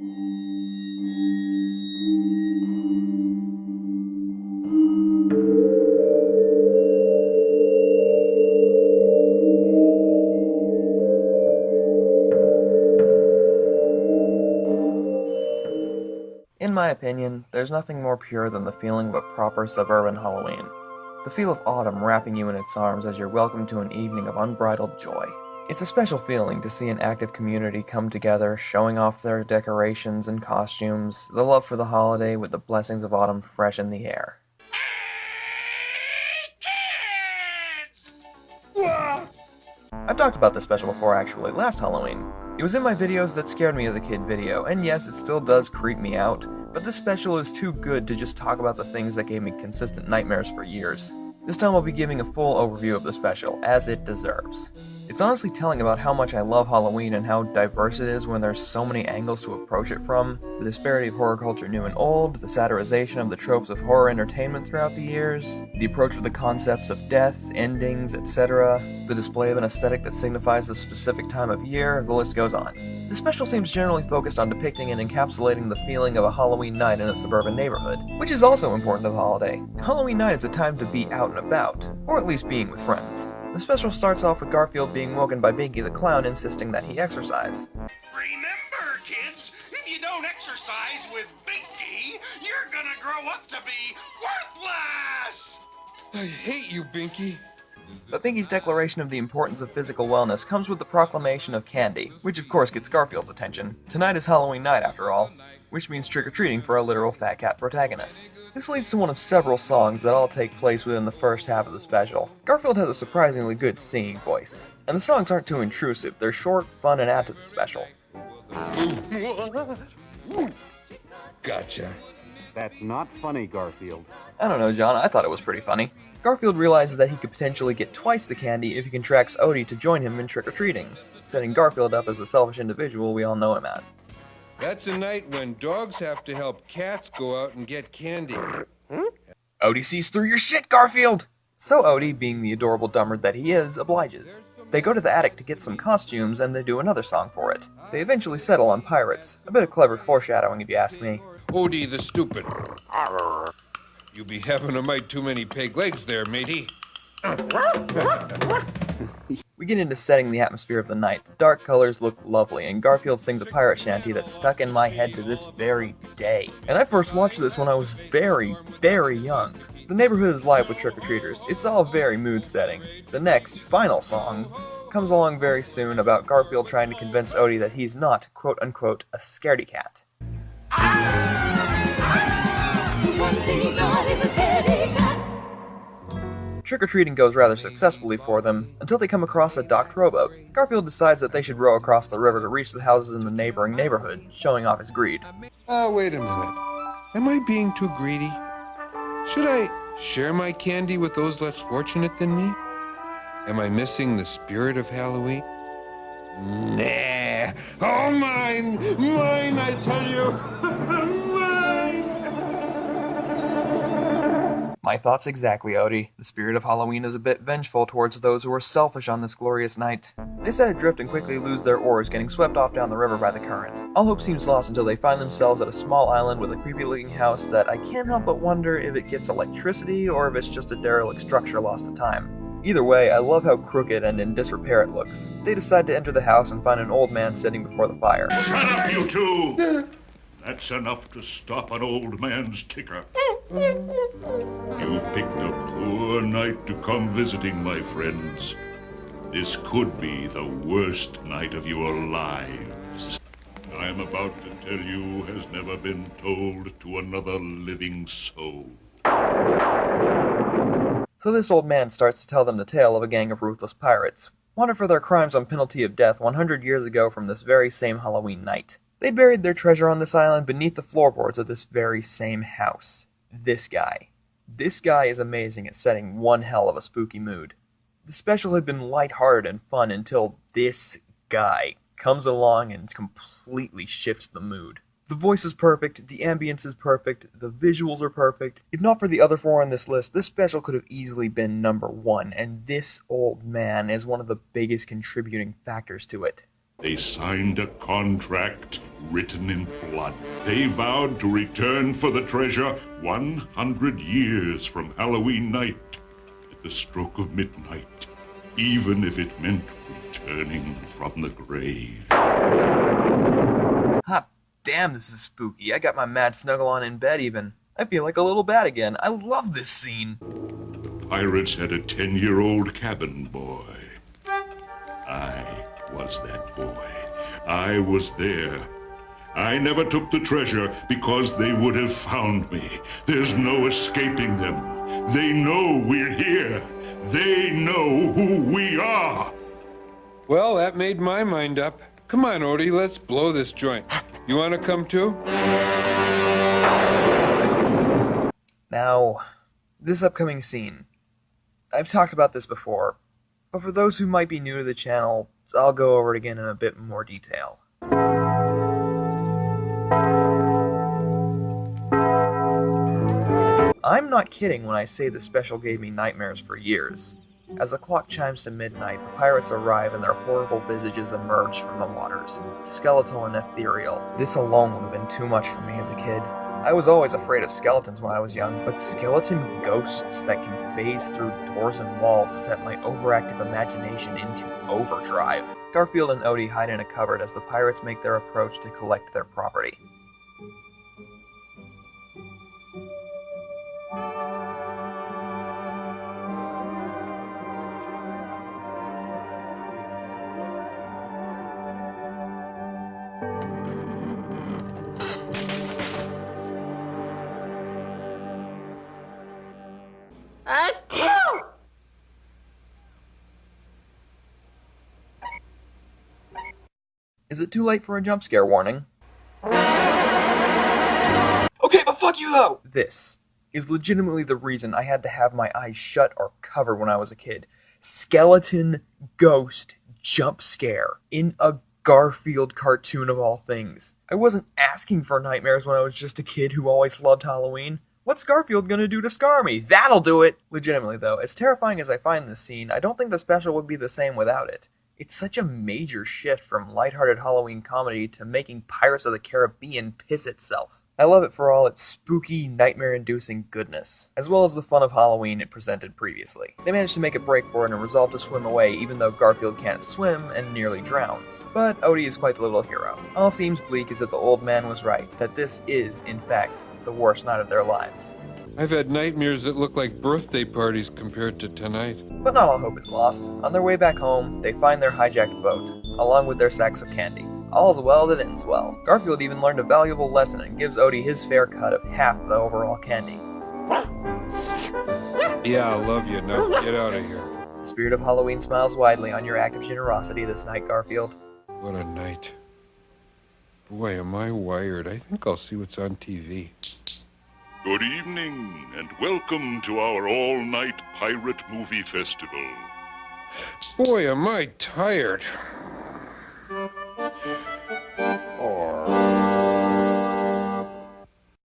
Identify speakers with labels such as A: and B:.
A: In my opinion, there's nothing more pure than the feeling of a proper suburban Halloween. The feel of autumn wrapping you in its arms as you're welcomed to an evening of unbridled joy. It's a special feeling to see an active community come together, showing off their decorations and costumes, the love for the holiday with the blessings of autumn fresh in the air. I've talked about this special before actually, last Halloween. It was in my videos that scared me as a kid video, and yes, it still does creep me out, but this special is too good to just talk about the things that gave me consistent nightmares for years. This time I'll be giving a full overview of the special, as it deserves. It's honestly telling about how much I love Halloween and how diverse it is when there's so many angles to approach it from, the disparity of horror culture new and old, the satirization of the tropes of horror entertainment throughout the years, the approach with the concepts of death, endings, etc., the display of an aesthetic that signifies a specific time of year, the list goes on. The special seems generally focused on depicting and encapsulating the feeling of a Halloween night in a suburban neighborhood, which is also important to the holiday. Halloween night is a time to be out and about, or at least being with friends. The special starts off with Garfield being woken by Binky the Clown insisting that he exercise.
B: Remember, kids, if you don't exercise with Binky, you're gonna grow up to be worthless!
C: I hate you, Binky.
A: But Binky's declaration of the importance of physical wellness comes with the proclamation of candy, which of course gets Garfield's attention. Tonight is Halloween night after all, which means trick-or-treating for a literal fat cat protagonist. This leads to one of several songs that all take place within the first half of the special. Garfield has a surprisingly good singing voice, and the songs aren't too intrusive, they're short, fun, and add to the special.
C: Gotcha.
D: That's not funny, Garfield.
A: I don't know, John, I thought it was pretty funny. Garfield realizes that he could potentially get twice the candy if he contracts Odie to join him in trick-or-treating, setting Garfield up as the selfish individual we all know him as.
C: That's a night when dogs have to help cats go out and get candy.
A: Odie sees through your shit, Garfield! So Odie, being the adorable dummard that he is, obliges. They go to the attic to get some costumes, and they do another song for it. They eventually settle on pirates. A bit of clever foreshadowing if you ask me.
C: Odie the stupid. You be having a mite too many peg legs there, matey.
A: We get into setting the atmosphere of the night. The dark colors look lovely, and Garfield sings a pirate shanty that's stuck in my head to this very day. And I first watched this when I was very, very young. The neighborhood is live with trick-or-treaters. It's all very mood-setting. The next, final song comes along very soon about Garfield trying to convince Odie that he's not, quote-unquote, a scaredy cat. Trick-or-treating goes rather successfully for them, until they come across a docked rowboat. Garfield decides that they should row across the river to reach the houses in the neighboring neighborhood, showing off his greed.
C: Wait a minute. Am I being too greedy? Should I share my candy with those less fortunate than me? Am I missing the spirit of Halloween? Nah. All mine! Mine, I tell you! Mine!
A: My thoughts exactly, Odie. The spirit of Halloween is a bit vengeful towards those who are selfish on this glorious night. They set adrift and quickly lose their oars, getting swept off down the river by the current. All hope seems lost until they find themselves at a small island with a creepy-looking house that I can't help but wonder if it gets electricity or if it's just a derelict structure lost to time. Either way, I love how crooked and in disrepair it looks. They decide to enter the house and find an old man sitting before the fire.
B: Shut up, you two! That's enough to stop an old man's ticker. You've picked a poor night to come visiting, my friends. This could be the worst night of your lives. I'm about to tell you has never been told to another living soul.
A: So this old man starts to tell them the tale of a gang of ruthless pirates, wanted for their crimes on penalty of death 100 years ago from this very same Halloween night. They buried their treasure on this island beneath the floorboards of this very same house. This guy. This guy is amazing at setting one hell of a spooky mood. The special had been lighthearted and fun until this guy comes along and completely shifts the mood. The voice is perfect, the ambience is perfect, the visuals are perfect. If not for the other four on this list, this special could have easily been number one, and this old man is one of the biggest contributing factors to it.
B: They signed a contract written in blood. They vowed to return for the treasure 100 years from Halloween night at the stroke of midnight, even if it meant returning from the grave.
A: Hot damn, this is spooky. I got my mad snuggle on in bed even. I feel like a little bat again. I love this scene.
B: Pirates had a 10-year-old cabin boy. I was that boy. I was there. I never took the treasure because they would have found me. There's no escaping them. They know we're here. They know who we are.
C: Well, that made my mind up. Come on, Odie, let's blow this joint. You want to come too?
A: Now, this upcoming scene. I've talked about this before, but for those who might be new to the channel, I'll go over it again in a bit more detail. I'm not kidding when I say the special gave me nightmares for years. As the clock chimes to midnight, the pirates arrive and their horrible visages emerge from the waters, skeletal and ethereal. This alone would have been too much for me as a kid. I was always afraid of skeletons when I was young, but skeleton ghosts that can phase through doors and walls set my overactive imagination into overdrive. Garfield and Odie hide in a cupboard as the pirates make their approach to collect their property. Is it too late for a jump scare warning? Okay, but fuck you though! This is legitimately the reason I had to have my eyes shut or covered when I was a kid. Skeleton ghost jump scare in a Garfield cartoon of all things. I wasn't asking for nightmares when I was just a kid who always loved Halloween. What's Garfield gonna do to scar me? That'll do it! Legitimately though, as terrifying as I find this scene, I don't think the special would be the same without it. It's such a major shift from lighthearted Halloween comedy to making Pirates of the Caribbean piss itself. I love it for all its spooky, nightmare-inducing goodness, as well as the fun of Halloween it presented previously. They managed to make a break for it and resolve to swim away even though Garfield can't swim and nearly drowns. But Odie is quite the little hero. All seems bleak as if the old man was right, that this is, in fact, the worst night of their lives.
C: I've had nightmares that look like birthday parties compared to tonight.
A: But not all hope is lost. On their way back home, they find their hijacked boat, along with their sacks of candy. All's well that ends well. Garfield even learned a valuable lesson and gives Odie his fair cut of half the overall candy.
C: Yeah, I love you. Now get out of here.
A: The spirit of Halloween smiles widely on your act of generosity this night, Garfield.
C: What a night. Boy, am I wired. I think I'll see what's on TV.
B: Good evening, and welcome to our all-night pirate movie festival.
C: Boy, am I tired.